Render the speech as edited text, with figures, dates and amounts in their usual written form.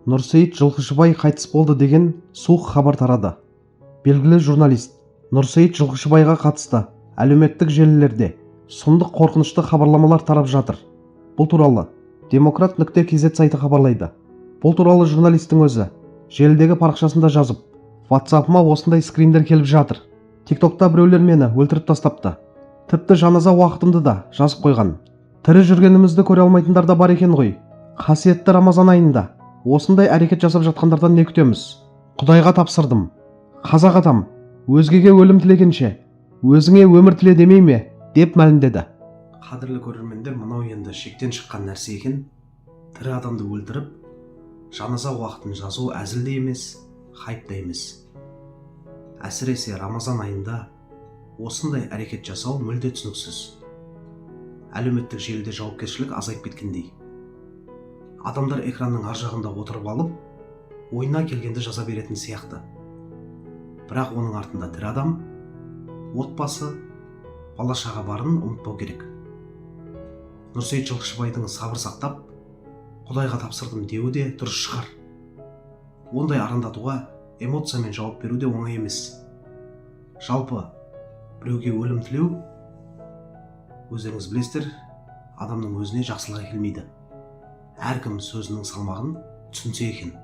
Нұрсейіт Жылқышыбай қайтыс болды деген суық хабар тарады. Белгілі журналист Нұрсейіт Жылқышыбайға қатысты әлеуметтік желілерде сұмдық қорқынышты хабарламалар тарап жатыр. Бұл туралы Demokrat.kz сайты хабарлайды. Бұл туралы журналистің өзі желідегі парақшасында жазып, WhatsApp-ма осындай скриндер келіп жатыр. TikTok-та біреулер мені өлтіріп тастапты. Тіпті жаназа уақытымды да жазып қойған. Тірі жүргенімізді көре алмайтындар да бар екен ғой. Қасиетті Рамазан айында осындай әрекет жасап жатқандардан не күтеміз? Құдайға тапсырдым. Қазақ адам өзгеге өлім тілегенше өзіңе өмір тіле демей ме? Деп мәлімдеді. Қадірлі көрермендер, мынау енді шектен шыққан нәрсе екен. Тірі адамды өлтіріп, жаназа уақытын жазу әзіл де емес, хайп та емес. Әсіресе Рамазан айында осындай әрекет жасау мүлде түсініксіз. Әлеуметтік желіде жауапкершілік азайып кеткендей. Адамдар экранның ар жағында отырып алып, ойына келгенді жаза беретін сияқты. Бірақ оның артында тірі адам, отбасы, бала-шаға барын ұмытпау керек. Нұрсейіт Жылқышыбайдың сабыр сақтап, Құдайға тапсырдым деуі де дұрыс шығар. Ондай арандатуға эмоциямен жауап беру де оңай емес. Жалпы, біреуге өлім тілеу, өздеріңіз білесіздер, адамның өзіне жақсылық келмейді. Әркім сөзінің салмағын түсінсе екен.